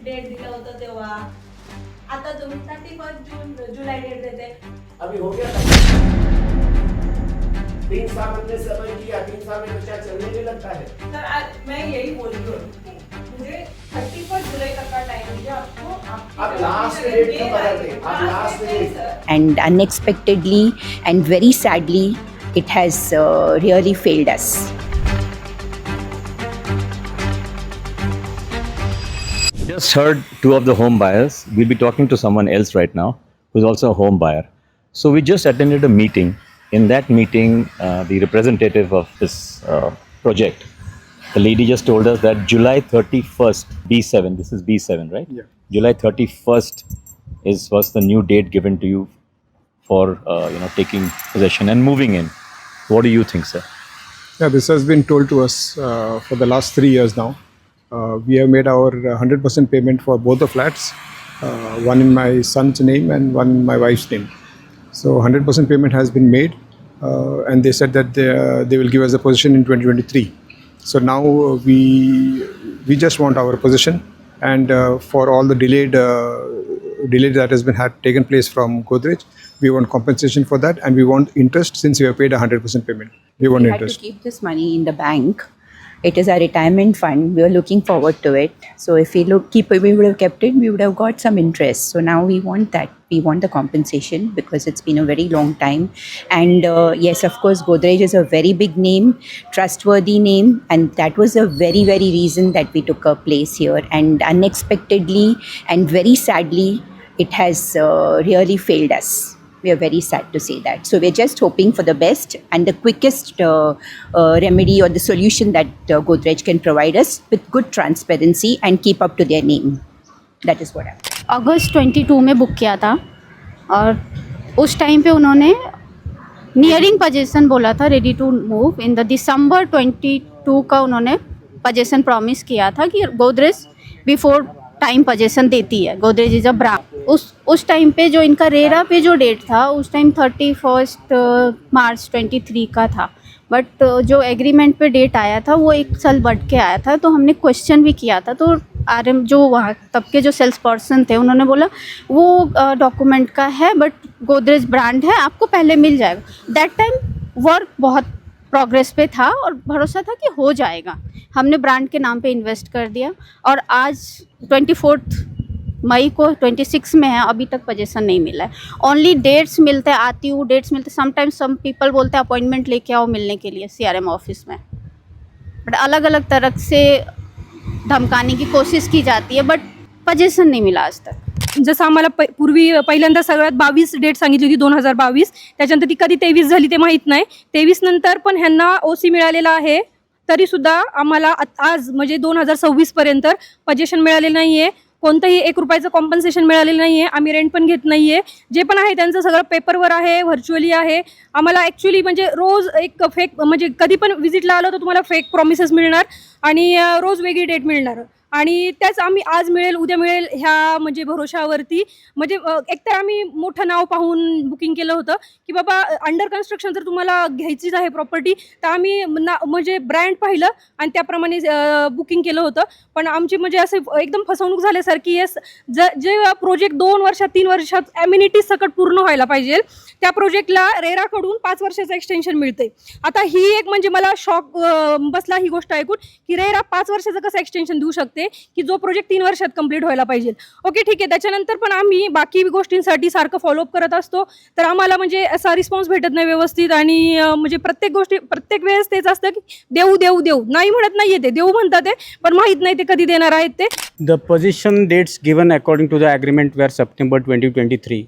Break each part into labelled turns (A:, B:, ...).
A: Date दिलं होतं तेव्हा, आता तुम्ही 31 जुलाई डेट देते.
B: अभी हो गया था 3 साल हमने समय किया, 3 साल में बच्चा चलने नहीं लगता है.
A: सर आज मैं यही बोल रही हूँ, मुझे 31 जुलाई तक का टाइम दिया आपको.
B: अब लास्ट डेट क्यों बदल रहे? अब last date.
C: And unexpectedly and very sadly, it has really failed us.
D: Just heard two of the home buyers. We'll be talking to someone else right now who's also a home buyer. So we just attended a meeting. In that meeting, the representative of this project, the lady just told us that July 31st, B7, this is B7, right?
E: Yeah.
D: July 31st was the new date given to you for taking possession and moving in. What do you think, sir?
E: Yeah, this has been told to us for the last 3 years now. We have made our 100% payment for both the flats, one in my son's name and one in my wife's name. So 100% payment has been made, and they said that they will give us a possession in 2023. So now we just want our possession, and for all the delay that has been taken place from Godrej, we want compensation for that, and we want interest since we have paid 100% payment. We want
C: We had to
E: interest.
C: keep this money in the bank. It is our retirement fund. We were looking forward to it. So if we would have kept it, we would have got some interest. So now we want that. We want the compensation because it's been a very long time. And yes, of course, Godrej is a very big name, trustworthy name. And that was a very, very reason that we took a place here. And unexpectedly and very sadly, it has really failed us. We are very sad to say that. So we're just hoping for the best and the quickest remedy or the solution that Godrej can provide us with good transparency and keep up to their name. That is what I'm.
F: अगस्त 22 में book किया था और उस time पे उन्होंने nearing position बोला था, ready to move. In the December 22 का उन्होंने पोजीशन प्रॉमिस किया था कि गोदरेज बिफोर टाइम पोजीशन देती है. Godrej is a brand. उस टाइम पे जो इनका रेरा पे जो डेट था उस टाइम 31 मार्च 23 का था. बट जो एग्रीमेंट पे डेट आया था वो 1 साल बढ़ के आया था. तो हमने क्वेश्चन भी किया था. तो RM जो वहाँ तब के जो सेल्स पर्सन थे उन्होंने बोला वो डॉक्यूमेंट का है बट गोदरेज ब्रांड है, आपको पहले मिल जाएगा. दैट टाइम वर्क बहुत प्रोग्रेस पे था और भरोसा था कि हो जाएगा. हमने ब्रांड के नाम पे इन्वेस्ट कर दिया और आज 24 मई को 26 में है, अभी तक पोजीशन नहीं मिला है. ओनली डेट्स मिलते हैं, आती हूँ डेट्स मिलते. समटाइम्स सम पीपल बोलते हैं अपॉइंटमेंट लेके आओ मिलने के लिए CRM ऑफिस में. बट अलग अलग तरह से धमकाने की कोशिश की जाती है बट पोजीशन नहीं मिला आज तक.
G: जसं आम्हाला पूर्वी पहिल्यांदा सगळ्यात 22 डेट सांगितली होती 2022. त्याच्यानंतर ती कधी 23 झाली ते माहीत नाही. 23 नंतर पण ह्यांना OC मिळालेला आहे, तरीसुद्धा आम्हाला आज म्हणजे 2026 पर्यंत पोजीशन मिळालेलं नाही आहे. कोणतंही 1 रुपयाचं कॉम्पन्सेशन मिळालेलं नाही आहे. आम्ही रेंट पण घेत नाही आहे. जे पण आहे त्यांचं सगळं पेपरवर आहे, व्हर्च्युअली आहे. आम्हाला ॲक्च्युली म्हणजे रोज एक फेक म्हणजे कधी पण व्हिजिटला आलो तर तुम्हाला फेक प्रॉमिसेस मिळणार आणि रोज वेगळी डेट मिळणार आणि त्याच आम्ही आज मिळेल उद्या मिळेल ह्या म्हणजे भरोशावरती म्हणजे एकतर आम्ही मोठं नाव पाहून बुकिंग केलं होतं की बाबा अंडर कन्स्ट्रक्शन जर तुम्हाला घ्यायचीच आहे प्रॉपर्टी तर आम्ही म्हणजे ब्रँड पाहिलं आणि त्याप्रमाणे बुकिंग केलं होतं. पण आमची म्हणजे असं एकदम फसवणूक झाल्यासारखी येस जे प्रोजेक्ट 2 वर्षात 3 वर्षात ॲम्युनिटीज सकट पूर्ण व्हायला पाहिजे त्या प्रोजेक्टला रेराकडून 5 वर्षाचं एक्सटेन्शन मिळते. आता ही एक म्हणजे मला शॉक बसला ही गोष्ट ऐकून की रेरा 5 वर्षाचं कसं एक्सटेन्शन देऊ शकते की जो प्रोजेक्ट 3 वर्षात कंप्लीट व्हायला पाहिजे. ओके ठीक आहे. त्याच्यानंतर पण आम्ही बाकी गोष्टींसाठी सारखं फॉलोअप करत असतो तर आम्हाला म्हणजे असा रिस्पॉन्स भेटत नाही व्यवस्थित आणि म्हणजे प्रत्येक वेळेस तेच असतं की देऊ देऊ देऊ नाही म्हणत नाहीये ते देऊ म्हणतात ते पण माहीत नाही ते कधी देणार आहेत ते.
H: The position dates given according to the agreement were September 2023.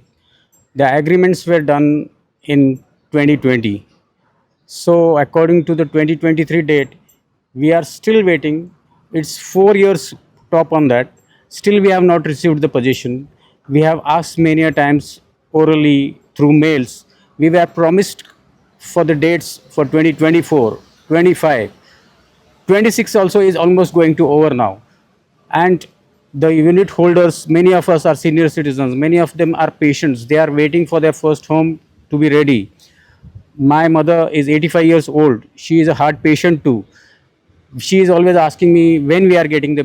H: The agreements were done in 2020. So according to the 2023 date, we are still waiting. It's 4 years top on that. Still we have not received the position. We have asked many a times orally through mails. We were promised for the dates for 2024, 25. 26 also is almost going to over now. And the unit holders, many of us are senior citizens, many of them are patients. They are waiting for their first home to be ready. My mother is 85 years old. She is a heart patient too. She is always asking me when we are getting the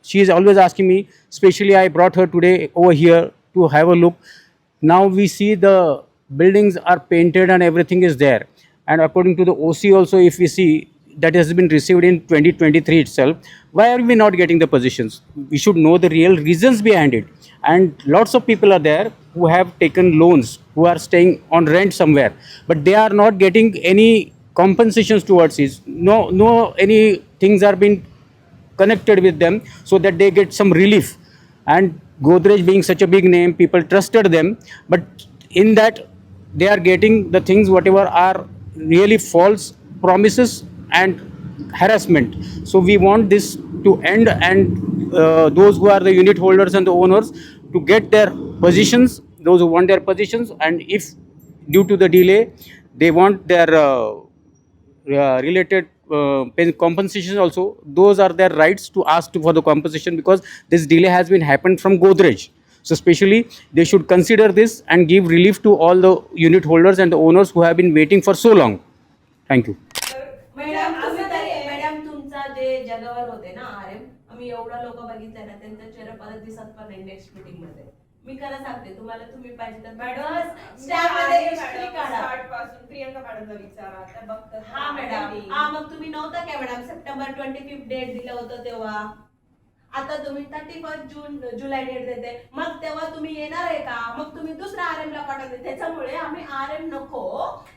H: she is always asking me, especially I brought her today over here to have a look. Now we see the buildings are painted and everything is there. And according to the OC also, if we see that has been received in 2023 itself, why are we not getting the positions? We should know the real reasons behind it. And lots of people are there who have taken loans, who are staying on rent somewhere, but they are not getting any compensations towards it. No, any things are being connected with them so that they get some relief. And Godrej being such a big name, people trusted them, but in that they are getting the things whatever are really false promises and harassment. So we want this to end, and those who are the unit holders and the owners to get their positions, those who want their positions, and if due to the delay they want their related compensation also, those are their rights to ask for the compensation, because this delay has been happened from Godrej. So especially they should consider this and give relief to all the unit holders and the owners who have been waiting for so long. Thank you.
A: Madam madam तुमचा जे जगावर होते ना RM, आम्ही एवढा लोक बघितले ना, त्यांचा चेहरा परत दिसत पण नाही नेक्स्ट मीटिंग मध्ये. मी खरं सांगते तुम्हाला, तुम्ही पाहिजे तर मॅडम स्टॅफमध्ये हिस्ट्री काढा. स्टार्ट पासून प्रियंका मॅडमचा विचार आता बघतात. हा मॅडम, हा मग तुम्ही नव्हता का मॅडम सप्टेंबर 25 डेट दिलं होतं तेव्हा? आता तुम्ही 31 जुलै डेट देते, मग तेव्हा तुम्ही येणार आहे का? मग तुम्ही दुसऱ्या आरएम ला पाठवते. त्याच्यामुळे आम्ही आरएम नको,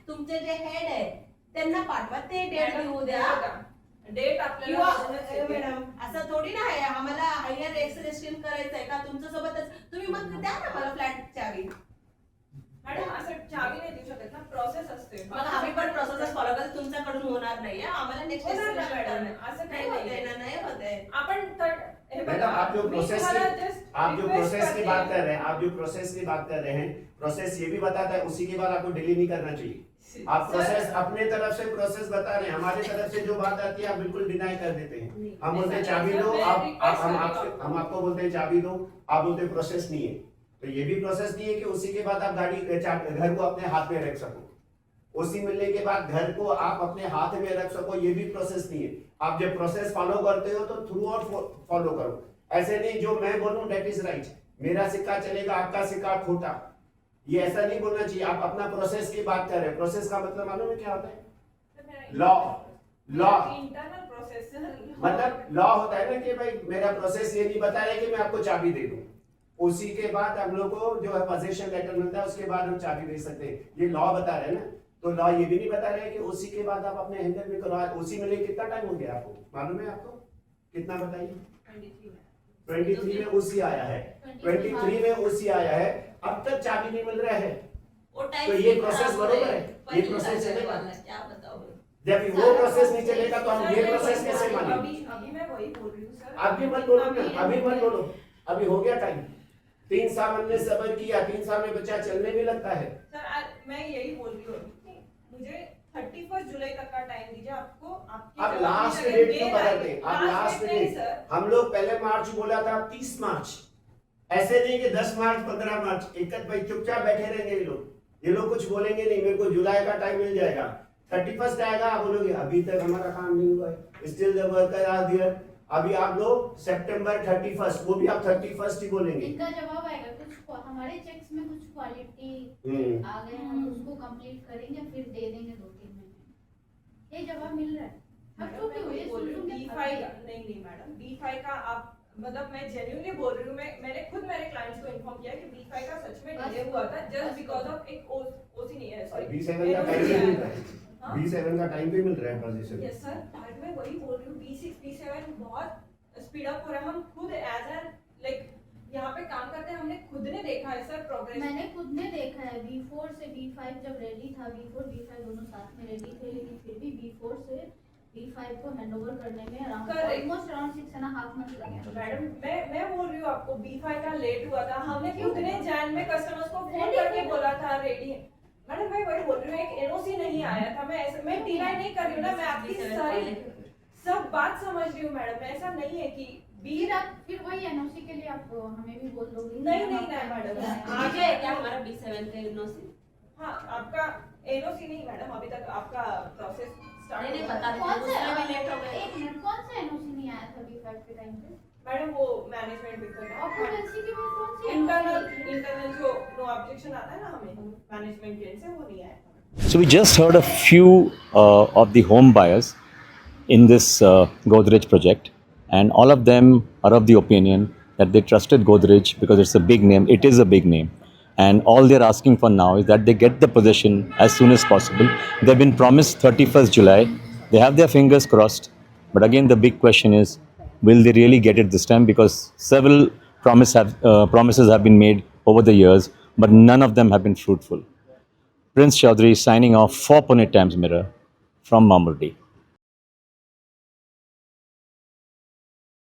A: तुमचे जे हेड आहे त्यांना पाठवा, ते डेट देऊ द्या. डेट आपल्याला मॅडम असं थोडी ना आहे, आम्हाला हायर एक्सटेन्शन करायचं आहे का तुमच्या सोबतच? तुम्ही मग द्या ना मला फ्लॅट चावी. मॅडम असं चावी नाही देऊ शकत ना, प्रोसेस असते. मग आम्ही पण प्रोसेस फॉलो करतो, तुमच्याकडून होणार नाहीये. आम्हाला नेक्स्ट मॅडम असं काही होतंय ना, नाही होतंय. आपण
B: मैडम आप जो प्रोसेस की बात कर रहे हैं, आप जो प्रोसेस की बात कर रहे हैं, प्रोसेस ये भी बताता है उसी के बाद आपको डिले नहीं करना चाहिए. आप प्रोसेस अपने तरफ से प्रोसेस बता रहे हैं, हमारी तरफ से जो बात आती है आप बिल्कुल डिनाई कर देते हैं. हम बोलते हैं चाबी दो, हम आपको बोलते हैं चाबी दो, आप बोलते हैं प्रोसेस नहीं है. तो ये भी प्रोसेस नहीं है कि उसी के बाद आप घर को अपने हाथ में रख सको. उसी मिलने के बाद घर को आप अपने हाथ में रख सको, ये भी प्रोसेस नहीं है. आप जब प्रोसेस फॉलो करते हो तो थ्रू आउट फॉलो करो. ऐसे नहीं जो मैं बोलूं डेट इज राइट, मेरा सिक्का चलेगा आपका सिक्का खोटा, ये ऐसा नहीं बोलना चाहिए. आप अपना प्रोसेस की बात कर रहे हैं. प्रोसेस का मतलब मालूम है क्या होता है? Law internal process. मतलब लॉ होता है ना कि भाई मेरा प्रोसेस ये नहीं बता रहा कि मैं आपको चाबी दे दूं, उसी के बाद हम लोग को जो है पोजीशन लेटर मिलता है, उसके बाद हम चाबी दे सकते हैं. ये लॉ बता रहे हैं ना. तो लॉ ये भी नहीं बता रहे कि उसी के बाद आप अपने हैंडल में करो. उसी में कितना टाइम हो गया आपको मालूम है? आपको कितना बताइए? 23 में उसी आया है. 23 में उसी आया है. अब तक चाबी नहीं मिल रहा है. तो ये प्रोसेस बरोबर है? ये प्रोसेस चलेगा?
A: क्या बताओ,
B: जब वो प्रोसेस नहीं चलेगा तो हम ये प्रोसेस कैसे मानेंगे?
A: अभी मैं वही बोल रही हूँ सर.
B: अभी मत बोलो ना, अभी मत बोलो. अभी हो गया टाइम. 3 साल हमने सब्र किया, 3 साल में बच्चा चलने भी लगता है.
A: सर मैं यही बोल रही हूँ, मुझे 31 जुलाई तक का टाइम दीजिए. आपको
B: आप लास्ट डेट क्यों बदलते हैं? आप लास्ट डेट, हम लोग पहले मार्च बोला था, 30 मार्च. ऐसे नहीं कि 10 मार्च 15 मार्च. एक भाई चुपचाप बैठे रहेंगे ये लोग कुछ बोलेंगे नहीं. मेरे को जुलाई का टाइम मिल जाएगा, 31 आएगा, आप बोलोगे अभी तक हमारा काम नहीं हुआ है, still the worker are there. अभी आप लोग सितंबर 31, वो भी आप 31 ही बोलेंगे.
F: इनका जवाब आएगा कुछ हमारे चेक्स में कुछ क्वालिटी आ गए, हम उसको कंप्लीट करेंगे फिर दे देंगे 2-3 महीने. ये जवाब मिल रहा है. अब तो क्यों ये
A: B5 नहीं मैडम, B5 का आप मतलब मैं जेन्युइनली बोल रही हूँ. मैंने खुद मेरे क्लाइंट्स को इन्फॉर्म किया कि B5 का सच में डिले हुआ था जस्ट बिकॉज ऑफ एक ओसी नहीं है, सॉरी
B: B7 का टाइम भी मिल रहा है. B7 का टाइम भी मिल रहा है पोजीशन.
A: यस सर, बाद में वही बोल रही हूँ. B6 B7 बहुत स्पीड अप हो रहा है. हम खुद एज एन लाइक यहाँ पे काम करते हैं, हमने खुद ने देखा है सर प्रोग्रेस.
F: मैंने खुद ने देखा है. B4 से B5 जब रेडी था, B4 B5 दोनों साथ में रेडी थे, लेकिन फिर भी B4 से B5 को हैंडओवर करने में ऑलमोस्ट अराउंड 6.5 मंथ लगे.
A: मैडम मैं बोल रही हूँ आपको B5 का लेट हुआ था. हमने खुद ने जैन में कस्टमर्स को फोन करके बोला था रेडी है. मैडम मैं वही बोल रही हूँ, एक एनओसी नहीं आया था. मैं डिनाई नहीं कर रही हूँ ना, मैं आपकी सारी सब बात समझ रही हूँ मैडम. ऐसा नहीं है कि
F: फिर वही एनओसी के लिए आप हमें भी बोल दोगे?
A: नहीं मैडम, आ गया क्या हमारा B7 का एनओसी? हाँ, आपका एनओसी नहीं मैडम, अभी तक आपका प्रोसेस नहीं नहीं बता देते दूसरा भी लेट हो गया।
F: एक मिनट, कौन सा एनओसी नहीं आया 35 के टाइम पे?
I: मैडम वो मैनेजमेंट बिल्कुल
F: और फिर इसी के बाद कौन सी
I: इंटरनल जो नो ऑब्जेक्शन आता है ना हमें मैनेजमेंट के से वो नहीं आया।
D: So we just heard a few of the home buyers in this Godrej project, and all of them are of the opinion that they trusted Godrej because it's a big name. It is a big name, and all they're asking for now is that they get the possession as soon as possible. They've been promised 31st July. They have their fingers crossed, but again the big question is, will they really get it this time? Because several promises have been made over the years, but none of them have been fruitful. Prince Chaudhary signing off for Pune Times Mirror from Mamurdi.